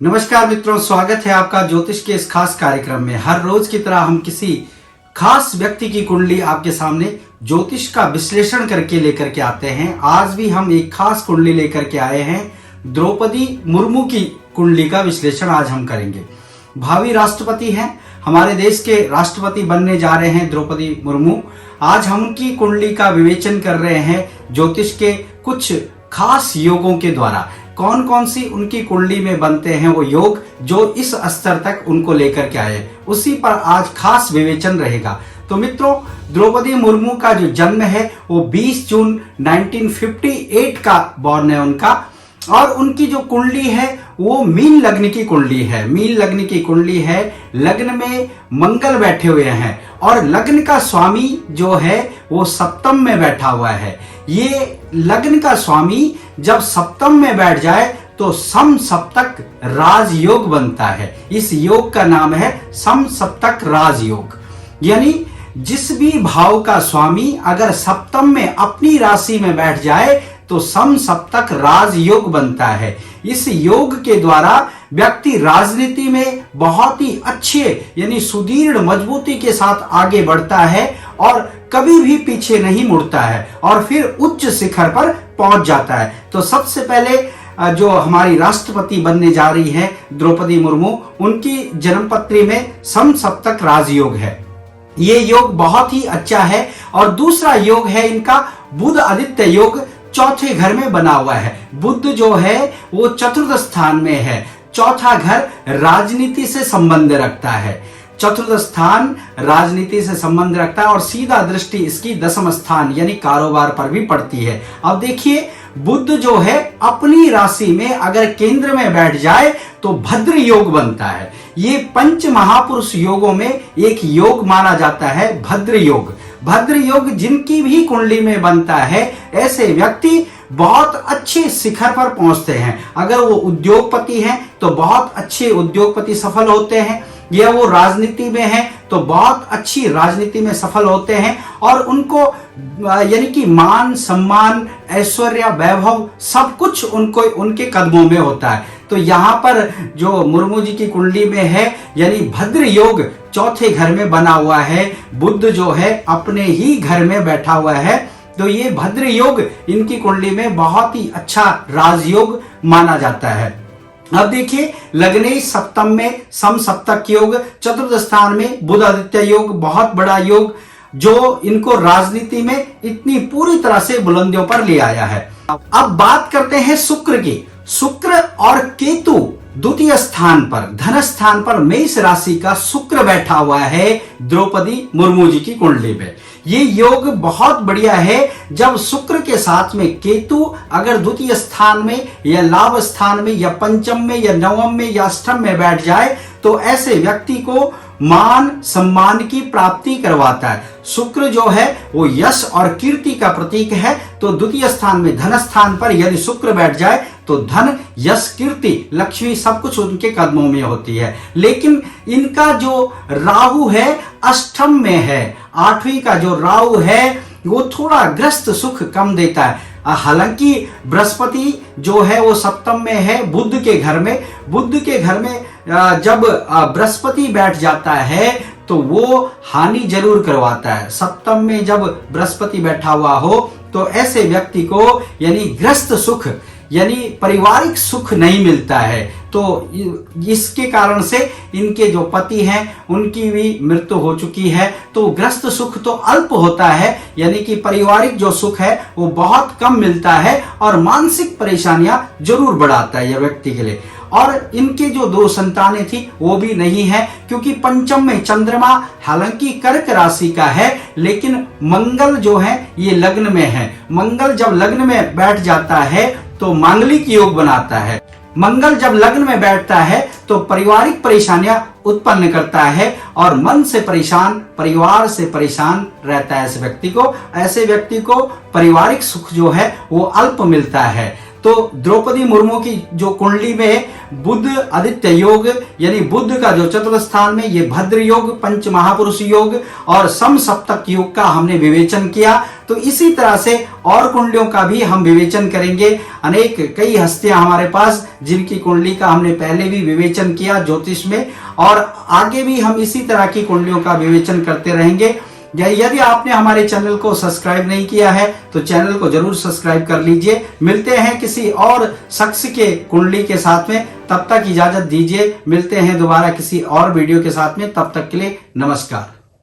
नमस्कार मित्रों, स्वागत है आपका ज्योतिष के इस खास कार्यक्रम में। हर रोज की तरह हम किसी खास व्यक्ति की कुंडली आपके सामने ज्योतिष का विश्लेषण करके लेकर के आते हैं। आज भी हम एक खास कुंडली लेकर के आए हैं। द्रौपदी मुर्मू की कुंडली का विश्लेषण आज हम करेंगे। भावी राष्ट्रपति हैं, हमारे देश के राष्ट्रपति बनने जा रहे हैं द्रौपदी मुर्मू। आज हम उनकी कुंडली का विवेचन कर रहे हैं ज्योतिष के कुछ खास योगों के द्वारा। कौन कौन सी उनकी कुंडली में बनते हैं वो योग जो इस स्तर तक उनको लेकर के आए, उसी पर आज खास विवेचन रहेगा। तो मित्रों, द्रौपदी मुर्मू का जो जन्म है वो 20 जून 1958 का बॉर्न है उनका, और उनकी जो कुंडली है वो मीन लग्न की कुंडली है। मीन लग्न की कुंडली है, लग्न में मंगल बैठे हुए हैं और लग्न का स्वामी जो है वो सप्तम में बैठा हुआ है। ये लग्न का स्वामी जब सप्तम में बैठ जाए तो सम सप्तक राजयोग बनता है। इस योग का नाम है सम सप्तक राजयोग। यानी जिस भी भाव का स्वामी अगर सप्तम में अपनी राशि में बैठ जाए तो सम सप्तक राजयोग बनता है। इस योग के द्वारा व्यक्ति राजनीति में बहुत ही अच्छे यानी सुदृढ़ मजबूती के साथ आगे बढ़ता है और कभी भी पीछे नहीं मुड़ता है और फिर उच्च शिखर पर पहुंच जाता है। तो सबसे पहले जो हमारी राष्ट्रपति बनने जा रही है द्रौपदी मुर्मू, उनकी जन्मपत्री में सम सप्तक राजयोग है। ये योग बहुत ही अच्छा है। और दूसरा योग है इनका बुध आदित्य योग, चौथे घर में बना हुआ है। बुध जो है वो चतुर्थ स्थान में है। चौथा घर राजनीति से संबंध रखता है। चतुर्थ स्थान राजनीति से संबंध रखता है और सीधा दृष्टि इसकी दसम स्थान यानी कारोबार पर भी पड़ती है। अब देखिए, बुध जो है अपनी राशि में अगर केंद्र में बैठ जाए तो भद्र योग बनता है। ये पंच महापुरुष योगों में एक योग माना जाता है भद्र योग। भद्र योग जिनकी भी कुंडली में बनता है, ऐसे व्यक्ति बहुत अच्छे शिखर पर पहुंचते हैं। अगर वो उद्योगपति हैं तो बहुत अच्छे उद्योगपति सफल होते हैं, या वो राजनीति में हैं तो बहुत अच्छी राजनीति में सफल होते हैं और उनको यानी कि मान सम्मान ऐश्वर्य वैभव सब कुछ उनको उनके कदमों में होता है। तो यहाँ पर जो मुर्मू जी की कुंडली में है यानी भद्र योग चौथे घर में बना हुआ है, बुध जो है अपने ही घर में बैठा हुआ है, तो ये भद्र योग इनकी कुंडली में बहुत ही अच्छा राजयोग माना जाता है। अब देखिए, लग्ने सप्तम में सम सप्तक योग, चतुर्थ स्थान में बुध आदित्य योग, बहुत बड़ा योग जो इनको राजनीति में इतनी पूरी तरह से बुलंदियों पर ले आया है। अब बात करते हैं शुक्र की। शुक्र और केतु द्वितीय स्थान पर, धन स्थान पर मेष राशि का शुक्र बैठा हुआ है द्रौपदी मुर्मू जी की कुंडली में। ये योग बहुत बढ़िया है। जब शुक्र के साथ में केतु अगर द्वितीय स्थान में या लाभ स्थान में या पंचम में या नवम में या अष्टम में बैठ जाए तो ऐसे व्यक्ति को मान सम्मान की प्राप्ति करवाता है। शुक्र जो है वो यश और कीर्ति का प्रतीक है। तो द्वितीय स्थान में धन स्थान पर यदि शुक्र बैठ जाए तो धन यश कीर्ति लक्ष्मी सब कुछ उनके कदमों में होती है। लेकिन इनका जो राहु है अष्टम में है, आठवीं का जो राहु है वो थोड़ा ग्रस्त सुख कम देता है। हालांकि बृहस्पति जो है वो सप्तम में है बुध के घर में। बुध के घर में जब बृहस्पति बैठ जाता है तो वो हानि जरूर करवाता है। सप्तम में जब बृहस्पति बैठा हुआ हो तो ऐसे व्यक्ति को यानी ग्रस्त सुख यानी पारिवारिक सुख नहीं मिलता है। तो इसके कारण से इनके जो पति हैं उनकी भी मृत्यु हो चुकी है। तो ग्रस्त सुख तो अल्प होता है, यानी कि पारिवारिक जो सुख है वो बहुत कम मिलता है और मानसिक परेशानियां जरूर बढ़ाता है यह व्यक्ति के लिए। और इनके जो दो संतानें थी वो भी नहीं है, क्योंकि पंचम में चंद्रमा हालांकि कर्क राशि का है लेकिन मंगल जो है ये लग्न में है। मंगल जब लग्न में बैठ जाता है तो मांगलिक योग बनाता है। मंगल जब लग्न में बैठता है तो पारिवारिक परेशानियां उत्पन्न करता है और मन से परेशान, परिवार से परेशान रहता है ऐसे व्यक्ति को। ऐसे व्यक्ति को पारिवारिक सुख जो है वो अल्प मिलता है। तो द्रौपदी मुर्मू की जो कुंडली में बुध आदित्य योग यानी बुध का जो चतुर्थ स्थान में ये भद्र योग, पंच महापुरुष योग और सम सप्तक योग का हमने विवेचन किया। तो इसी तरह से और कुंडलियों का भी हम विवेचन करेंगे। अनेक कई हस्तियां हमारे पास जिनकी कुंडली का हमने पहले भी विवेचन किया ज्योतिष में, और आगे भी हम इसी तरह की कुंडलियों का विवेचन करते रहेंगे। यदि आपने हमारे चैनल को सब्सक्राइब नहीं किया है तो चैनल को जरूर सब्सक्राइब कर लीजिए। मिलते हैं किसी और शख्स के कुंडली के साथ में, तब तक इजाजत दीजिए। मिलते हैं दोबारा किसी और वीडियो के साथ में, तब तक के लिए नमस्कार।